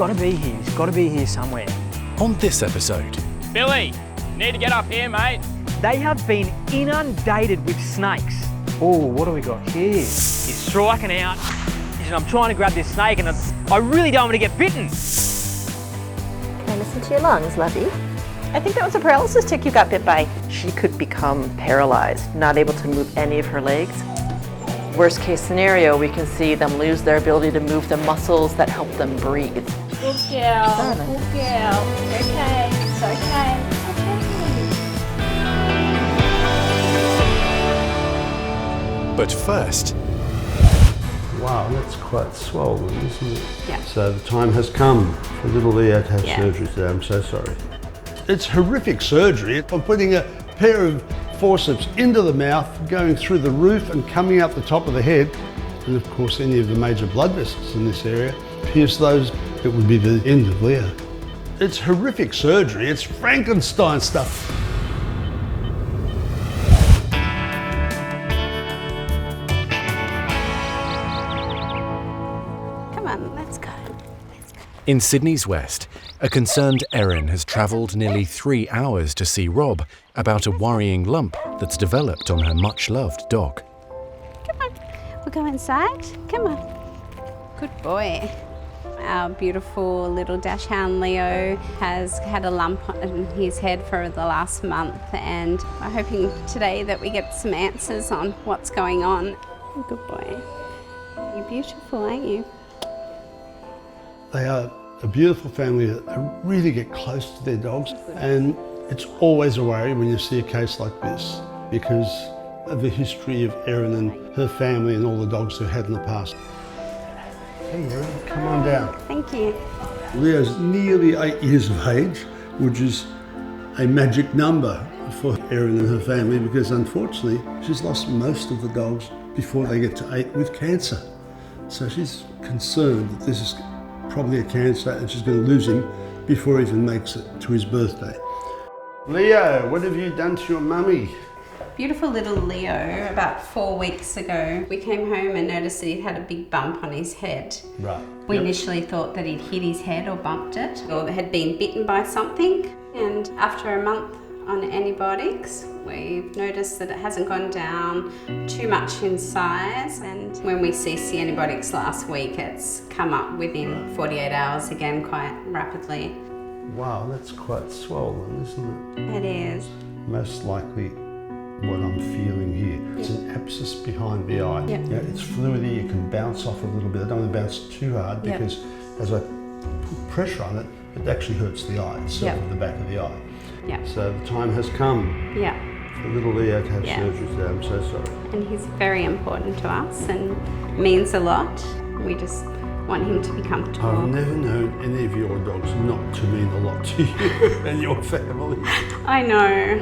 got to be here. He's got to be here somewhere. On this episode... Billy, you need to get up here, mate. They have been inundated with snakes. Oh, what do we got here? He's striking out. And I'm trying to grab this snake and I really don't want to get bitten. Can I listen to your lungs, lovey? I think that was a paralysis tick you got bit by. She could become paralyzed, not able to move any of her legs. Worst case scenario, we can see them lose their ability to move the muscles that help them breathe. Good girl, good girl. It's okay, it's okay, it's okay. But first... Wow, that's quite swollen, isn't it? Yeah. So the time has come for little Leo to have surgery today. I'm so sorry. It's horrific surgery. I'm putting a pair of forceps into the mouth, going through the roof and coming out the top of the head. And of course, any of the major blood vessels in this area, pierce those, it would be the end of Leo. It's horrific surgery. It's Frankenstein stuff. In Sydney's west, a concerned Erin has travelled nearly 3 hours to see Rob about a worrying lump that's developed on her much-loved dog. Come on, we'll go inside. Come on. Good boy. Our beautiful little Dachshund Leo has had a lump on his head for the last month, and we're hoping today that we get some answers on what's going on. Good boy. You're beautiful, aren't you? They are a beautiful family that really get close to their dogs, and it's always a worry when you see a case like this because of the history of Erin and her family and all the dogs they've had in the past. Hey Erin, come on down. Thank you. Leo's nearly 8 years of age, which is a magic number for Erin and her family because unfortunately she's lost most of the dogs before they get to 8 with cancer. So she's concerned that this is probably a cancer and she's going to lose him before he even makes it to his birthday. Leo, what have you done to your mummy? Beautiful little Leo, about 4 weeks ago, we came home and noticed that he'd had a big bump on his head. Right. We initially thought that he'd hit his head or bumped it, or had been bitten by something. And after a month on antibiotics, we've noticed that it hasn't gone down too much in size. And when we ceased the antibiotics last week, it's come up within 48 hours again quite rapidly. Wow, that's quite swollen, isn't it? It is. Most likely what I'm feeling here. It's an abscess behind the eye. Yep. Yeah, it's fluidy, it can bounce off a little bit. I don't want to bounce too hard because as I put pressure on it, it actually hurts the eye itself, the back of the eye. Yeah. So the time has come for little Leo to have surgery today. I'm so sorry. And he's very important to us and means a lot. We just want him to be comfortable. I've never known any of your dogs not to mean a lot to you and your family. I know.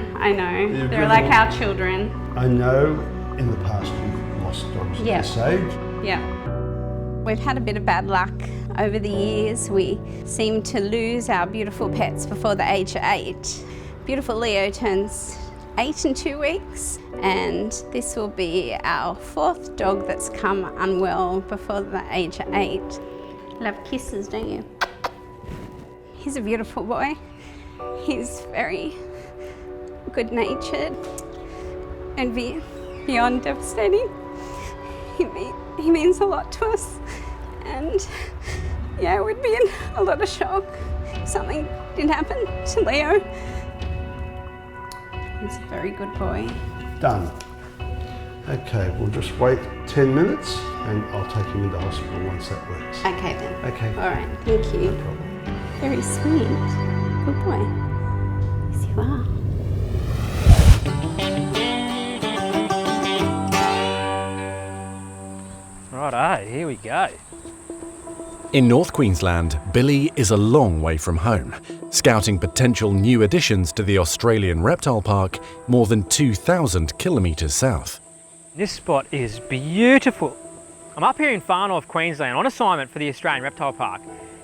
They're like our children. I know in the past you've lost dogs at this age. Yeah. We've had a bit of bad luck over the years. We seem to lose our beautiful pets before the age of 8. Beautiful Leo turns 8 in 2 weeks, and this will be our 4th dog that's come unwell before the age of 8. Love kisses, don't you? He's a beautiful boy. He's very good-natured and beyond devastating. He means a lot to us, and we'd be in a lot of shock if something did happen to Leo. He's a very good boy. Done. Okay, we'll just wait 10 minutes and I'll take him into hospital once that works. Okay then. Okay. All right, thank you. No problem. Very sweet. Good boy. Yes, you are. Righto, here we go. In North Queensland, Billy is a long way from home, scouting potential new additions to the Australian reptile park more than 2,000 kilometres south. This spot is beautiful. I'm up here in far north Queensland on assignment for the Australian Reptile Park,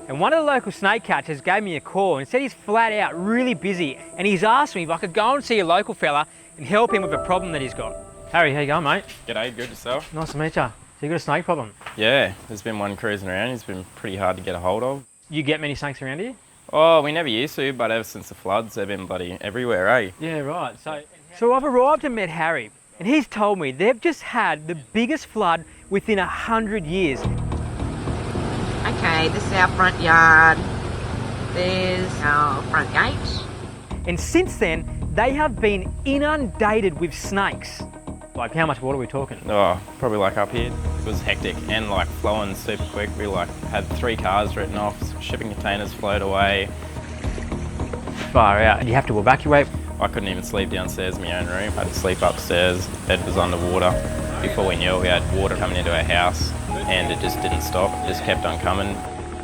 and one of the local snake catchers gave me a call and said he's flat out really busy, and he's asked me if I could go and see a local fella and help him with a problem that he's got. Harry, how you going, mate? G'day, good yourself? Nice to meet you. So you got a snake problem? Yeah, there's been one cruising around. He's been pretty hard to get a hold of. You get many snakes around here? Oh, we never used to, but ever since the floods, they've been bloody everywhere, eh? Yeah, right. So I've arrived and met Harry, and he's told me they've just had the biggest flood within 100 years. Okay, this is our front yard. There's our front gate. And since then, they have been inundated with snakes. Like, how much water are we talking? Oh, probably like up here. It was hectic and like flowing super quick. We like had 3 cars written off, shipping containers float away. Far out. You have to evacuate. I couldn't even sleep downstairs in my own room. I had to sleep upstairs. Bed was underwater. Before we knew it, we had water coming into our house and it just didn't stop. It just kept on coming.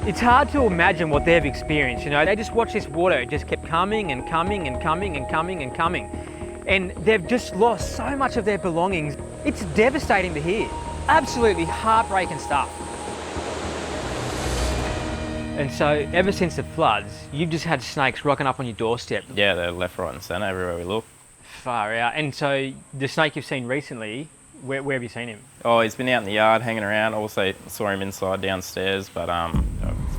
It's hard to imagine what they've experienced, you know. They just watched this water, it just kept coming and coming and coming and coming and coming. And they've just lost so much of their belongings. It's devastating to hear. Absolutely heartbreaking stuff. And so ever since the floods, you've just had snakes rocking up on your doorstep. Yeah, they're left, right and centre everywhere we look. Far out. And so the snake you've seen recently, where have you seen him? Oh, he's been out in the yard hanging around. Also saw him inside downstairs, but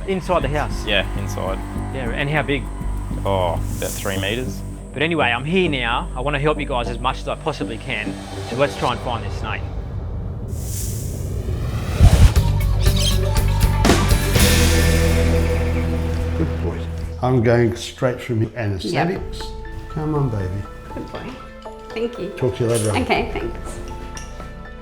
Inside the house? yeah, inside. Yeah, and how big? Oh, about 3 metres. But anyway, I'm here now. I want to help you guys as much as I possibly can. So let's try and find this snake. Good boy. I'm going straight from anaesthetics. Come on, baby. Good boy. Thank you. Talk to you later on. Okay, thanks.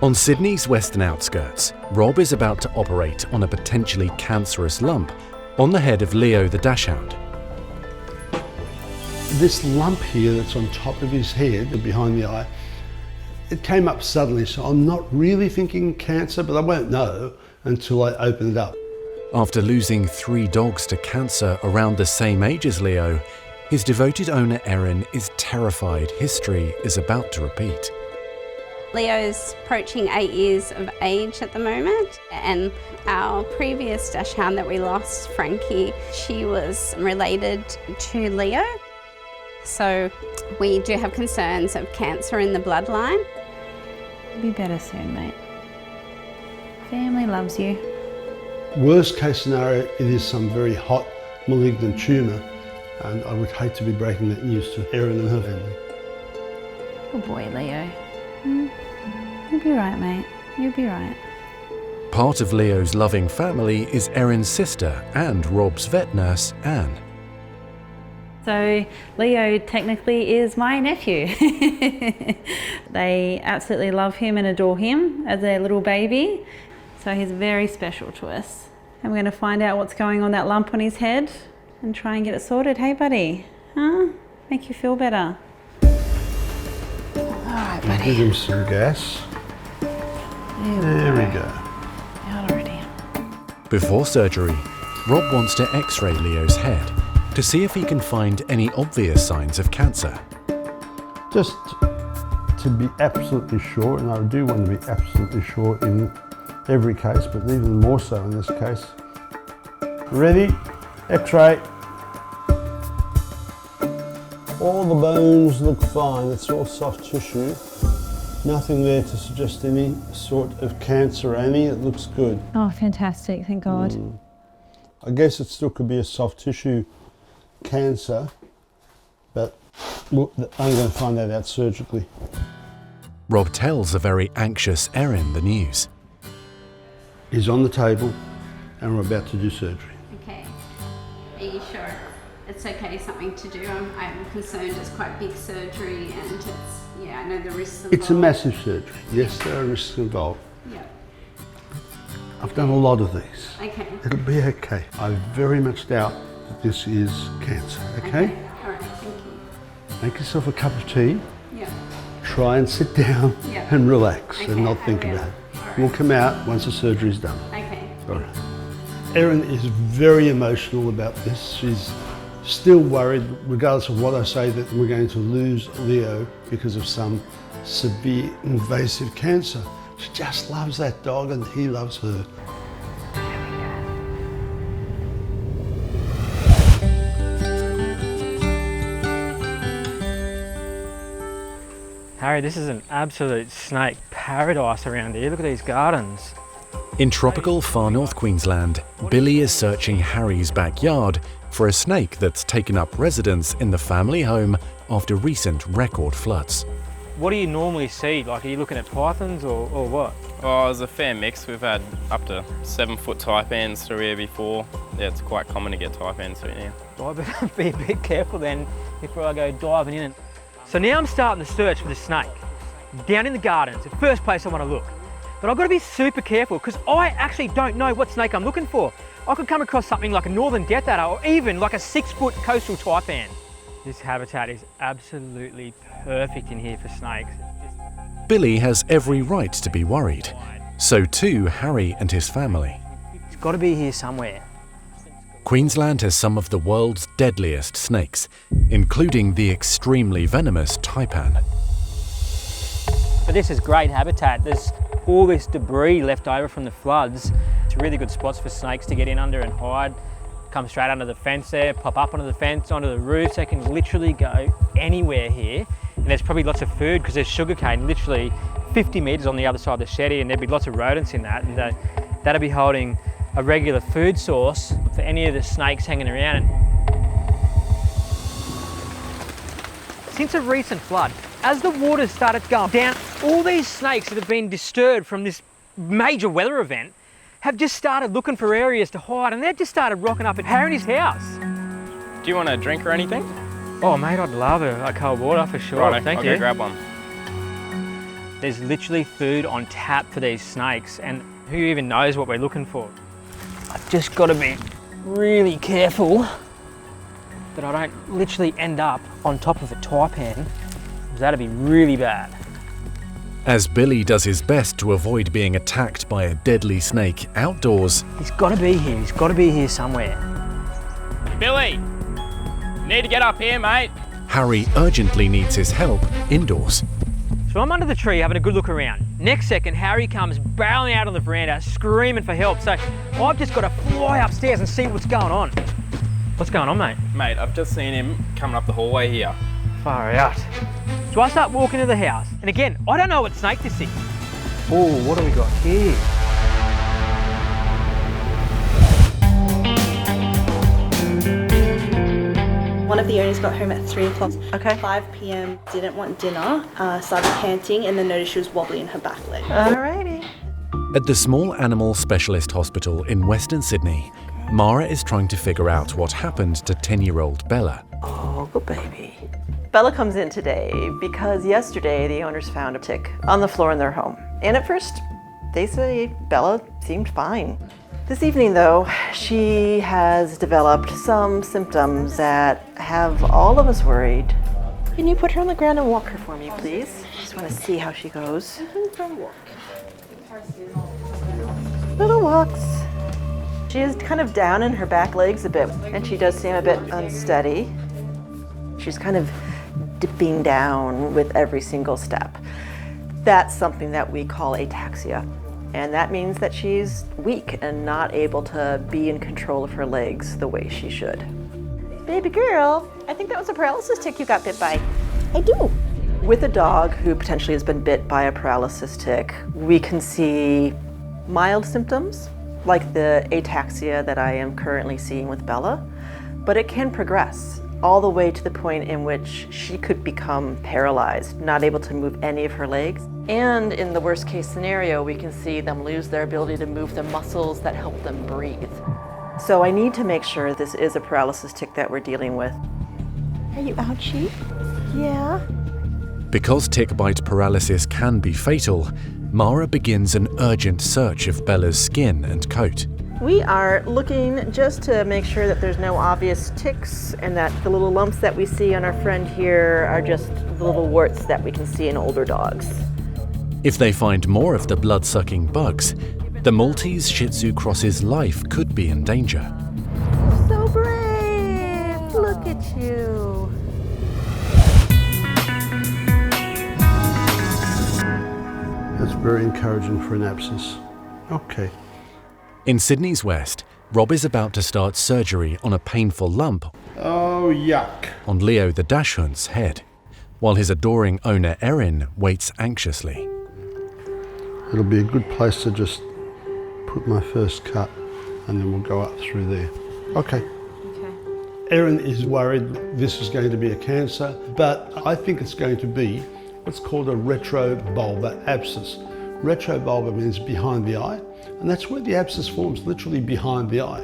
On Sydney's western outskirts, Rob is about to operate on a potentially cancerous lump on the head of Leo the Dachshund. This lump here that's on top of his head, behind the eye, it came up suddenly, so I'm not really thinking cancer, but I won't know until I open it up. After losing 3 dogs to cancer around the same age as Leo, his devoted owner Erin is terrified history is about to repeat. Leo's approaching 8 years of age at the moment, and our previous Dachshund that we lost, Frankie, she was related to Leo. So we do have concerns of cancer in the bloodline. You'll be better soon, mate. Family loves you. Worst case scenario, it is some very hot malignant tumour, and I would hate to be breaking that news to Erin and her family. Good boy, Leo. You'll be right, mate. You'll be right. Part of Leo's loving family is Erin's sister and Rob's vet nurse, Anne. So Leo technically is my nephew. They absolutely love him and adore him as their little baby. So he's very special to us. And we're going to find out what's going on that lump on his head and try and get it sorted. Hey, buddy? Huh? Make you feel better. All right, buddy. Give him some gas. There we go. Out already. Before surgery, Rob wants to x-ray Leo's head to see if he can find any obvious signs of cancer. Just to be absolutely sure, and I do want to be absolutely sure in every case, but even more so in this case. Ready? X-ray. All the bones look fine, it's all soft tissue. Nothing there to suggest any sort of cancer, Annie. It looks good. Oh, fantastic. Thank God. I guess it still could be a soft tissue cancer, but I'm going to find that out surgically. Rob tells a very anxious Erin the news. He's on the table and we're about to do surgery. Okay. Are you sure it's okay, something to do? I'm concerned it's quite big surgery and it's, I know the risks involved. It's a massive surgery. Yes, there are risks involved. Yeah. I've done a lot of these. Okay. It'll be okay. I very much doubt that this is cancer, okay? All right, thank you. Make yourself a cup of tea. Yeah. Try and sit down and relax Okay, and not I think will. about it. All right. We'll come out once the surgery's done. Okay. All right. Erin is very emotional about this. She's still worried, regardless of what I say, that we're going to lose Leo because of some severe invasive cancer. She just loves that dog and he loves her. Harry, this is an absolute snake paradise around here. Look at these gardens. In tropical far north Queensland, Billy is searching Harry's backyard for a snake that's taken up residence in the family home after recent record floods. What do you normally see? Like, are you looking at pythons or what? Oh, there's a fair mix. We've had up to 7-foot taipans through here before. Yeah, it's quite common to get taipans through here. I better be a bit careful then before I go diving in. So now I'm starting the search for the snake. Down in the gardens, the first place I want to look. But I've got to be super careful because I actually don't know what snake I'm looking for. I could come across something like a northern death adder or even like a 6-foot coastal taipan. This habitat is absolutely perfect in here for snakes. Billy has every right to be worried. So too Harry and his family. It's got to be here somewhere. Queensland has some of the world's deadliest snakes, including the extremely venomous taipan. But this is great habitat. There's all this debris left over from the floods. It's really good spots for snakes to get in under and hide. Come straight under the fence there, pop up onto the fence, onto the roof. They can literally go anywhere here. And there's probably lots of food because there's sugarcane literally 50 metres on the other side of the shed here, and there'd be lots of rodents in that. And that'll be holding a regular food source for any of the snakes hanging around. Since a recent flood, as the water started going down, all these snakes that have been disturbed from this major weather event have just started looking for areas to hide, and they've just started rocking up at Harry's house. Do you want a drink or anything? Oh mate, I'd love a cold water for sure. Right, Thank I'll you. go grab one. There's literally food on tap for these snakes, and who even knows what we're looking for. I've just got to be really careful that I don't literally end up on top of a taipan. That'd be really bad. As Billy does his best to avoid being attacked by a deadly snake outdoors, He's got to be here. He's got to be here somewhere. Billy, you need to get up here, mate. Harry urgently needs his help indoors. So I'm under the tree having a good look around. Next second, Harry comes barreling out on the veranda, screaming for help. So I've just got to fly upstairs and see what's going on. What's going on, mate? Mate, I've just seen him coming up the hallway here. Far out. So I start walking to the house, and again, I don't know what snake this is. Oh, what do we got here? One of the owners got home at 3 o'clock. Okay. 5 p.m. didn't want dinner, started panting, and then noticed she was wobbly in her back leg. Alrighty. At the small animal specialist hospital in Western Sydney, Mara is trying to figure out what happened to 10-year-old Bella. Oh, good baby. Bella comes in today because yesterday the owners found a tick on the floor in their home. And at first, they say Bella seemed fine. This evening though, she has developed some symptoms that have all of us worried. Can you put her on the ground and walk her for me, please? Just want to see how she goes. Little walks. She is kind of down in her back legs a bit, and she does seem a bit unsteady. She's kind of dipping down with every single step. That's something that we call ataxia. And that means that she's weak and not able to be in control of her legs the way she should. Baby girl, I think that was a paralysis tick you got bit by. I do. With a dog who potentially has been bit by a paralysis tick, we can see mild symptoms, like the ataxia that I am currently seeing with Bella, but it can progress all the way to the point in which she could become paralyzed, not able to move any of her legs. And in the worst case scenario, we can see them lose their ability to move the muscles that help them breathe. So I need to make sure this is a paralysis tick that we're dealing with. Are you ouchie? Yeah. Because tick bite paralysis can be fatal, Mara begins an urgent search of Bella's skin and coat. We are looking just to make sure that there's no obvious ticks and that the little lumps that we see on our friend here are just the little warts that we can see in older dogs. If they find more of the blood-sucking bugs, the Maltese Shih Tzu Cross's life could be in danger. So brave! Look at you! That's very encouraging for an abscess. Okay. In Sydney's west, Rob is about to start surgery on a painful lump Oh, yuck. on Leo the Dachshund's head, while his adoring owner Erin waits anxiously. It'll be a good place to just put my first cut and then we'll go up through there. Okay. Okay. Erin is worried this is going to be a cancer, but I think it's going to be what's called a retrobulbar abscess. Retrobulbar means behind the eye, and that's where the abscess forms, literally behind the eye.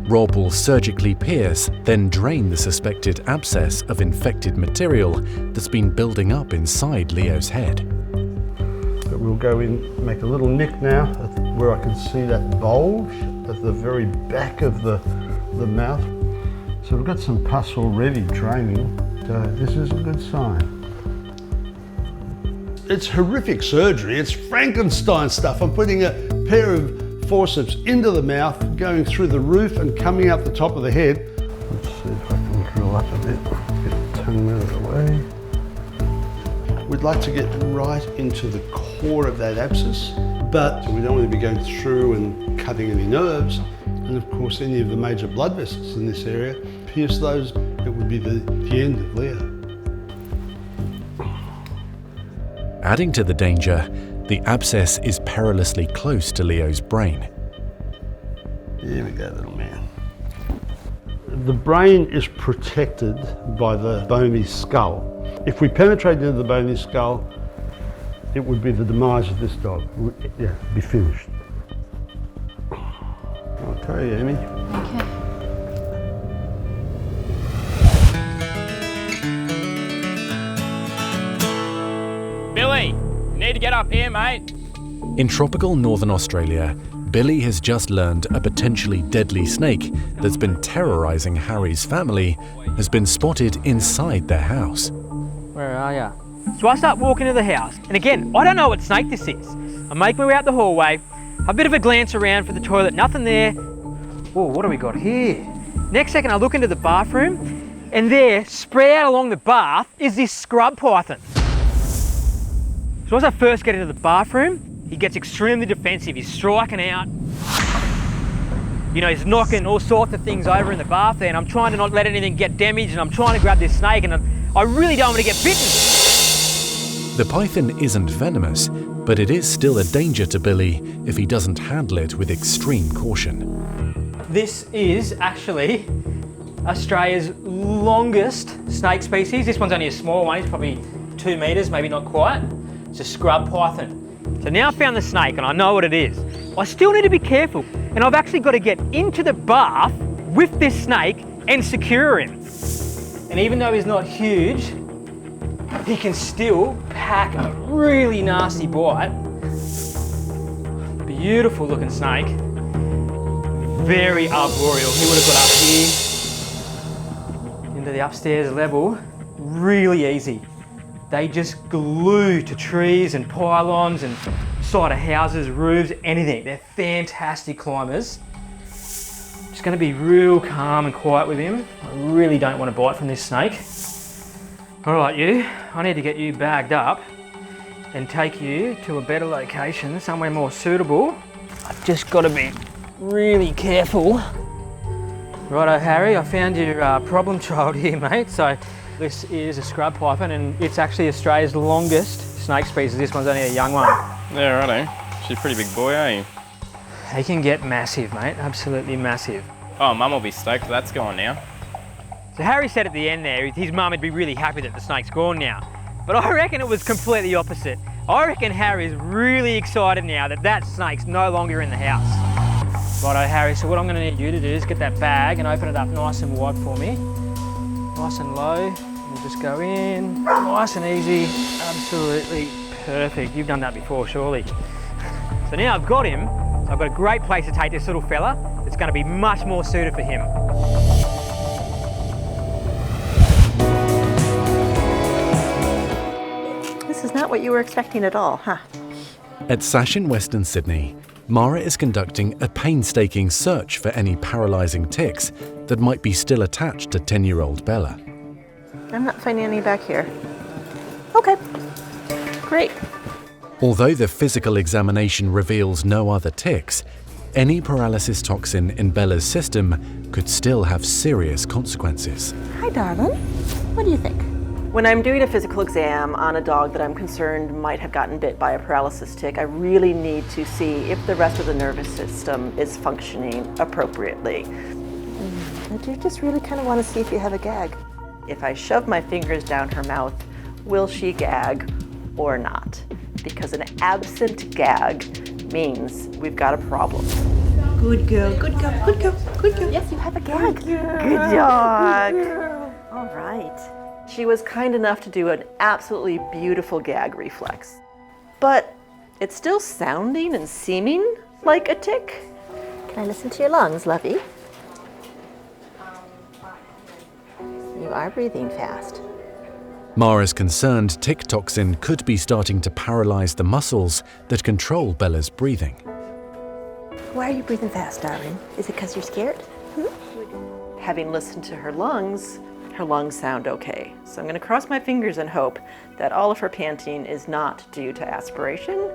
Rob will surgically pierce, then drain the suspected abscess of infected material that's been building up inside Leo's head. But we'll go in, make a little nick now where I can see that bulge at the very back of the mouth. So we've got some pus already draining, so this is a good sign. It's horrific surgery, it's Frankenstein stuff. I'm putting a pair of forceps into the mouth, going through the roof and coming up the top of the head. Let's see if I can drill up a bit, get the tongue out of the way. We'd like to get right into the core of that abscess, but we don't want to be going through and cutting any nerves, and of course any of the major blood vessels in this area. Pierce those, it would be the end of Leo. Adding to the danger, the abscess is perilously close to Leo's brain. Here we go, little man. The brain is protected by the bony skull. If we penetrate into the bony skull, it would be the demise of this dog. Yeah, be finished. Okay, Amy. Okay. Billy, you need to get up here, mate. In tropical northern Australia, Billy has just learned a potentially deadly snake that's been terrorising Harry's family has been spotted inside their house. Where are ya? So I start walking to the house, and again, I don't know what snake this is. I make my way out the hallway, have a bit of a glance around for the toilet, nothing there. Oh, what do we got here? Next second, I look into the bathroom, and there, spread out along the bath, is this scrub python. So as I first get into the bathroom, he gets extremely defensive. He's striking out. You know, he's knocking all sorts of things over in the bath there, and I'm trying to not let anything get damaged, and I'm trying to grab this snake, and I really don't want to get bitten. The python isn't venomous, but it is still a danger to Billy if he doesn't handle it with extreme caution. This is actually Australia's longest snake species. This one's only a small one. It's probably 2 meters, maybe not quite. It's a scrub python. So now I've found the snake and I know what it is. I still need to be careful, and I've actually got to get into the bath with this snake and secure him. And even though he's not huge, he can still pack a really nasty bite. Beautiful looking snake. Very arboreal. He would have got up here into the upstairs level really easy. They just glue to trees and pylons and side of houses, roofs, anything. They're fantastic climbers. Just going to be real calm and quiet with him. I really don't want to bite from this snake. All right, you, I need to get you bagged up and take you to a better location, somewhere more suitable. I've just got to be really careful. Righto, Harry, I found your problem child here, mate. So this is a scrub python, and it's actually Australia's longest snake species. This one's only a young one. Yeah, righto. She's a pretty big boy, eh? He can get massive, mate, absolutely massive. Oh, Mum will be stoked that's gone now. So Harry said at the end there, his mum would be really happy that the snake's gone now. But I reckon it was completely opposite. I reckon Harry's really excited now that that snake's no longer in the house. Righto, Harry, so what I'm going to need you to do is get that bag and open it up nice and wide for me. Nice and low. We'll just go in, nice and easy, absolutely perfect. You've done that before, surely. So now I've got him, so I've got a great place to take this little fella. It's going to be much more suited for him. This is not what you were expecting at all, huh? At Sash in Western Sydney, Mara is conducting a painstaking search for any paralysing ticks that might be still attached to 10-year-old Bella. I'm not finding any back here. Okay, great. Although the physical examination reveals no other ticks, any paralysis toxin in Bella's system could still have serious consequences. Hi, darling. What do you think? When I'm doing a physical exam on a dog that I'm concerned might have gotten bit by a paralysis tick, I really need to see if the rest of the nervous system is functioning appropriately. I do just really kind of want to see if you have a gag. If I shove my fingers down her mouth, will she gag or not? Because an absent gag means we've got a problem. Good girl, good girl, good girl, good girl. Yes, you have a gag. Good dog. All right. She was kind enough to do an absolutely beautiful gag reflex. But it's still sounding and seeming like a tick. Can I listen to your lungs, Lovey? You are breathing fast. Mara's concerned tick toxin could be starting to paralyze the muscles that control Bella's breathing. Why are you breathing fast, darling? Is it because you're scared? Having listened to her lungs sound okay. So I'm going to cross my fingers and hope that all of her panting is not due to aspiration,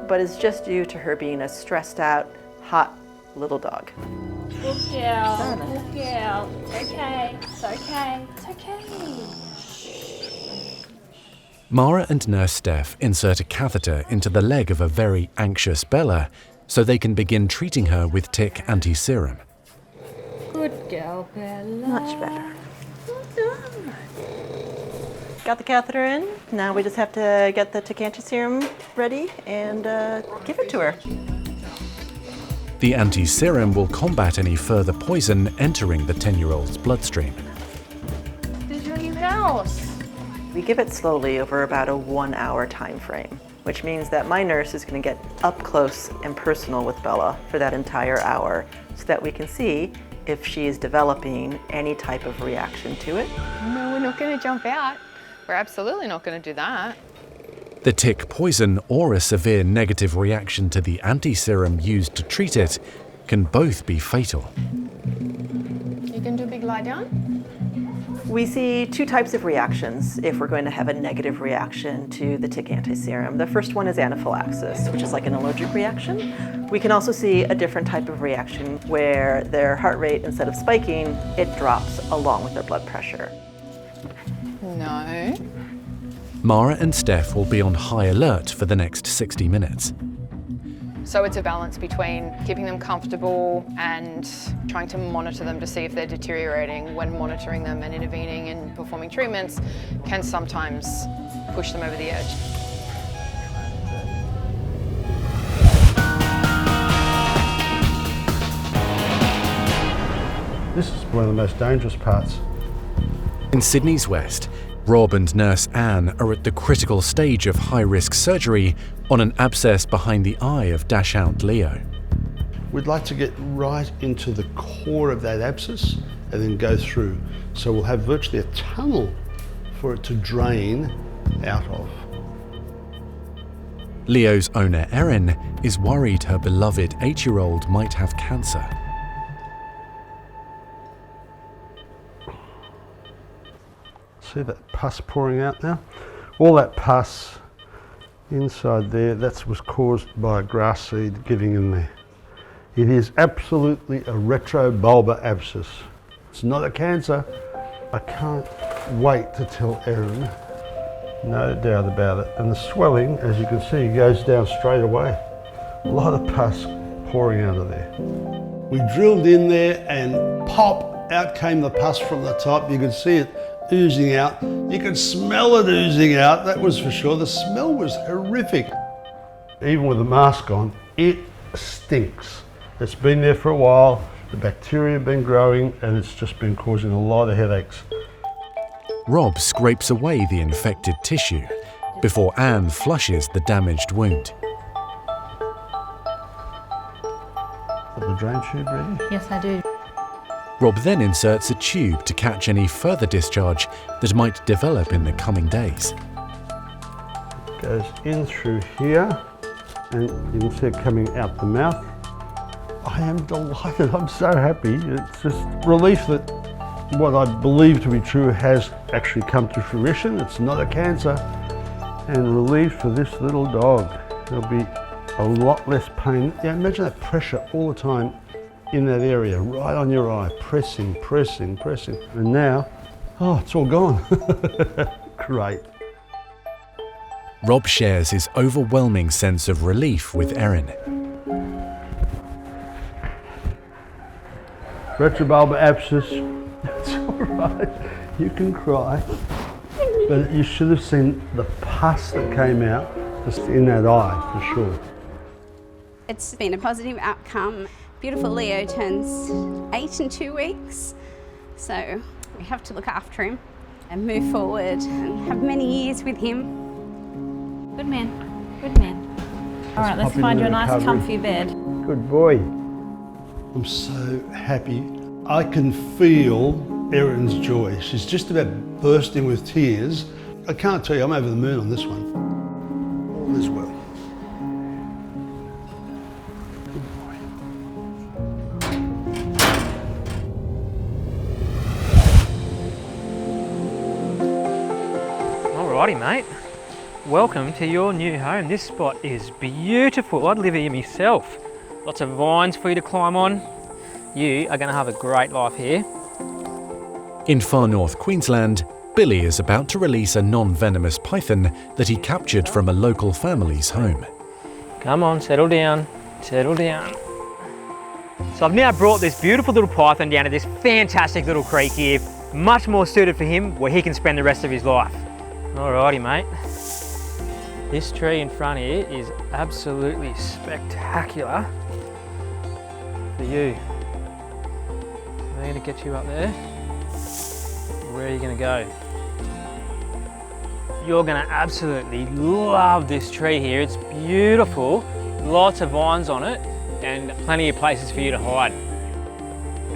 but is just due to her being a stressed out, hot little dog. Good girl, good girl. It's okay, it's okay, it's okay. Mara and Nurse Steph insert a catheter into the leg of a very anxious Bella so they can begin treating her with tick anti-serum. Good girl, Bella. Much better. Got the catheter in. Now we just have to get the tick anti-serum ready and give it to her. The anti-serum will combat any further poison entering the 10-year-old's bloodstream. This is your new house. We give it slowly over about a 1 hour time frame, which means that my nurse is going to get up close and personal with Bella for that entire hour so that we can see if she is developing any type of reaction to it. No, we're not going to jump out. We're absolutely not going to do that. The tick poison or a severe negative reaction to the anti-serum used to treat it can both be fatal. You can do a big lie down? We see two types of reactions if we're going to have a negative reaction to the tick anti-serum. The first one is anaphylaxis, which is like an allergic reaction. We can also see a different type of reaction where their heart rate, instead of spiking, it drops along with their blood pressure. No. Mara and Steph will be on high alert for the next 60 minutes. So it's a balance between keeping them comfortable and trying to monitor them to see if they're deteriorating. When monitoring them and intervening and performing treatments can sometimes push them over the edge. This is one of the most dangerous parts. In Sydney's West, Rob and Nurse Anne are at the critical stage of high-risk surgery on an abscess behind the eye of Dachshund Leo. We'd like to get right into the core of that abscess and then go through. So we'll have virtually a tunnel for it to drain out of. Leo's owner, Erin, is worried her beloved 8-year-old might have cancer. See that pus pouring out now? All that pus inside there, that was caused by a grass seed getting in there. It is absolutely a retrobulbar abscess. It's not a cancer. I can't wait to tell Erin. No doubt about it. And the swelling, as you can see, goes down straight away. A lot of pus pouring out of there. We drilled in there and pop, out came the pus from the top. You could see it oozing out. You could smell it oozing out, that was for sure. The smell was horrific. Even with the mask on, it stinks. It's been there for a while, the bacteria have been growing, and it's just been causing a lot of headaches. Rob scrapes away the infected tissue before Anne flushes the damaged wound. Got the drain tube ready? Yes, I do. Rob then inserts a tube to catch any further discharge that might develop in the coming days. It goes in through here, and you can see it coming out the mouth. I am delighted, I'm so happy. It's just relief that what I believe to be true has actually come to fruition. It's not a cancer, and relief for this little dog. There'll be a lot less pain. Yeah, imagine that pressure all the time in that area, right on your eye, pressing, pressing, pressing. And now, oh, it's all gone. great. Rob shares his overwhelming sense of relief with Erin. Retrobulbar abscess, it's all right, you can cry. But you should have seen the pus that came out just in that eye, for sure. It's been a positive outcome. Beautiful Leo turns 8 in 2 weeks, so we have to look after him and move forward and have many years with him. Good man, good man. All right, let's find you a nice comfy bed. Good boy. I'm so happy. I can feel Erin's joy. She's just about bursting with tears. I can't tell you, I'm over the moon on this one. All is well. Alrighty, mate. Welcome to your new home. This spot is beautiful. I'd live here myself. Lots of vines for you to climb on. You are going to have a great life here. In far north Queensland, Billy is about to release a non-venomous python that he captured from a local family's home. Come on, settle down, settle down. So I've now brought this beautiful little python down to this fantastic little creek here, much more suited for him where he can spend the rest of his life. Alrighty, mate. This tree in front here is absolutely spectacular for you. I'm going to get you up there. Where are you going to go? You're going to absolutely love this tree here. It's beautiful, lots of vines on it, and plenty of places for you to hide.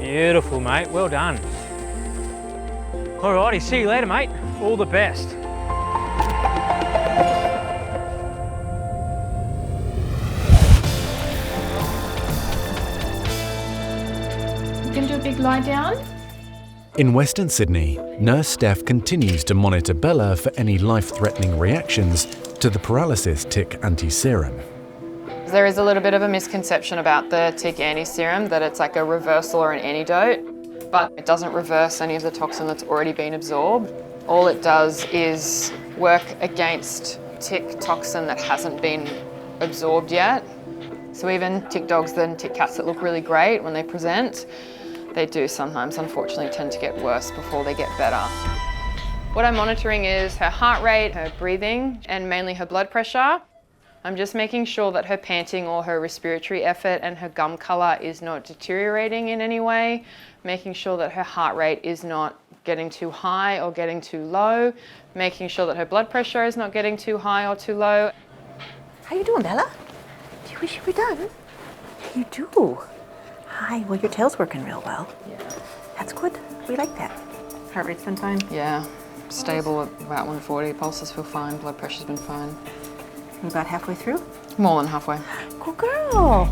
Beautiful, mate. Well done. Alrighty, see you later, mate. All the best. You can do a big lie down. In Western Sydney, Nurse Steph continues to monitor Bella for any life-threatening reactions to the paralysis tick anti-serum. There is a little bit of a misconception about the tick anti-serum, that it's like a reversal or an antidote, but it doesn't reverse any of the toxin that's already been absorbed. All it does is work against tick toxin that hasn't been absorbed yet. So even tick dogs and tick cats that look really great when they present, they do sometimes, unfortunately, tend to get worse before they get better. What I'm monitoring is her heart rate, her breathing, and mainly her blood pressure. I'm just making sure that her panting or her respiratory effort and her gum colour is not deteriorating in any way, making sure that her heart rate is not getting too high or getting too low, making sure that her blood pressure is not getting too high or too low. How you doing, Bella? Do you wish you were done? You do. Hi, well your tail's working real well. Yeah. That's good. We like that. Heart rate's been fine? Yeah, stable at about 140. Pulses feel fine, blood pressure's been fine. You about halfway through? More than halfway. Good girl.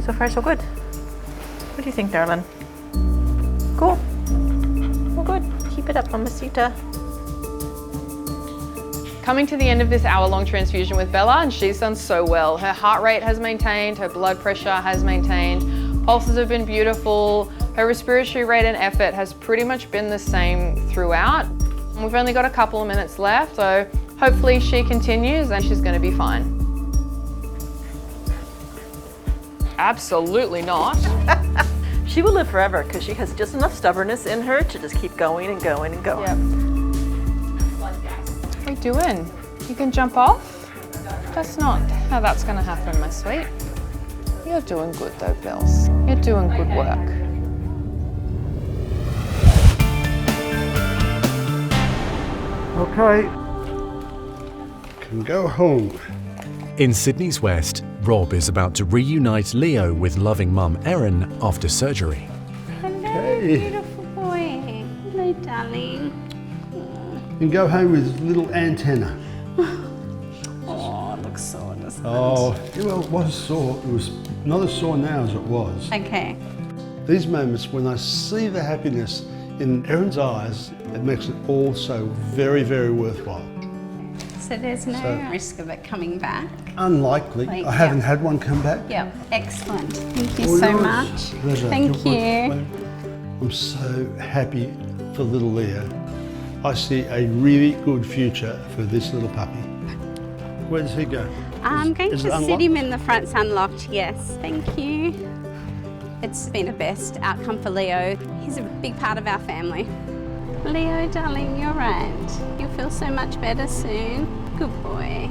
So far so good. What do you think, darling? Cool. Well, good. Keep it up, Mamacita. Coming to the end of this hour-long transfusion with Bella, and she's done so well. Her heart rate has maintained, her blood pressure has maintained, pulses have been beautiful, her respiratory rate and effort has pretty much been the same throughout. We've only got a couple of minutes left, so hopefully she continues and she's going to be fine. Absolutely not. She will live forever because she has just enough stubbornness in her to just keep going and going and going. Yep. What are you doing? You can jump off? That's not how that's going to happen, my sweet. You're doing good though, Bells. You're doing good work. Okay. Can go home. In Sydney's west, Rob is about to reunite Leo with loving mum Erin after surgery. Hello, Hey. beautiful boy. Hello, darling. And go home with little antenna. Oh, it looks sore, doesn't Oh, well, it was sore. It was not as sore now as it was. it? Okay. These moments when I see the happiness in Erin's eyes, it makes it all so very, very worthwhile. So there's no risk of it coming back? Unlikely. Like, I haven't yeah. had one come back. Yep, excellent. Thank you All so yours. much. Pleasure. Thank you. I'm so happy for little Leo. I see a really good future for this little puppy. Where does he go? I'm going to is it sit unlocked? him in the front. It's unlocked, yes. Thank you. It's been a best outcome for Leo. He's a big part of our family. Leo, darling, you're right. You'll feel so much better soon. Good boy.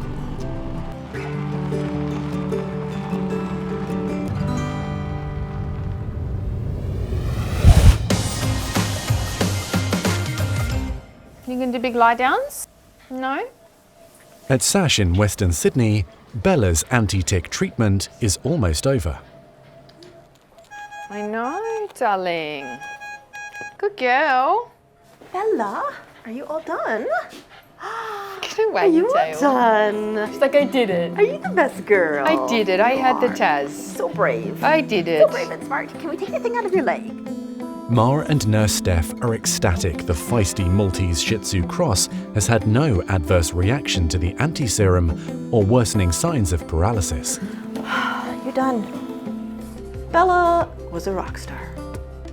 You gonna do big lie downs? No? At Sash in Western Sydney, Bella's anti-tick treatment is almost over. I know, darling. Good girl. Bella, are you all done? Get away, Are you all tail. done? She's like, I did it. Are you the best girl? I did it. I had the You are. Taz. So brave. I did it. So brave and smart. Can we take the thing out of your leg? Ma and Nurse Steph are ecstatic the feisty Maltese Shih Tzu cross has had no adverse reaction to the anti-serum or worsening signs of paralysis. You're done. Bella was a rock star.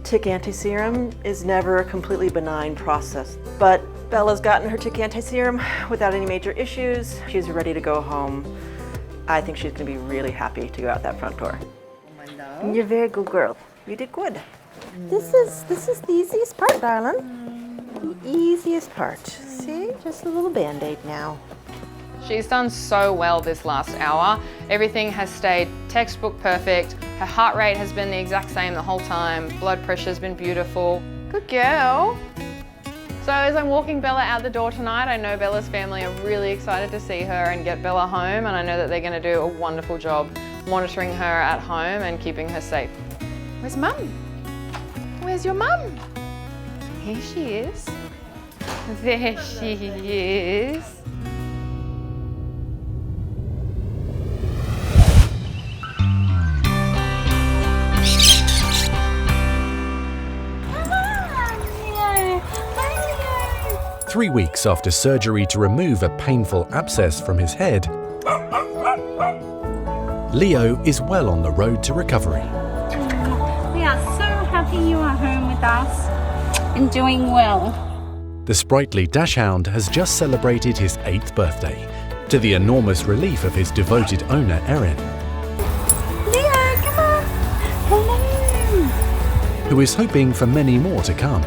Tick anti-serum is never a completely benign process, but Bella's gotten her tick anti-serum without any major issues. She's ready to go home. I think she's going to be really happy to go out that front door. You're a very good girl. You did good. This is the easiest part, darling. The easiest part. See, just a little Band-Aid now. She's done so well this last hour. Everything has stayed textbook perfect. Her heart rate has been the exact same the whole time. Blood pressure's been beautiful. Good girl. So as I'm walking Bella out the door tonight, I know Bella's family are really excited to see her and get Bella home, and I know that they're going to do a wonderful job monitoring her at home and keeping her safe. Where's Mum? Where's your mum? Here she is. There she is. Come on, Leo. Bye, Leo. 3 weeks after surgery to remove a painful abscess from his head, Leo is well on the road to recovery. We are so happy you are home with us and doing well. The sprightly Dachshund has just celebrated his 8th birthday, to the enormous relief of his devoted owner, Erin, Leo, come on. Hello. who is hoping for many more to come.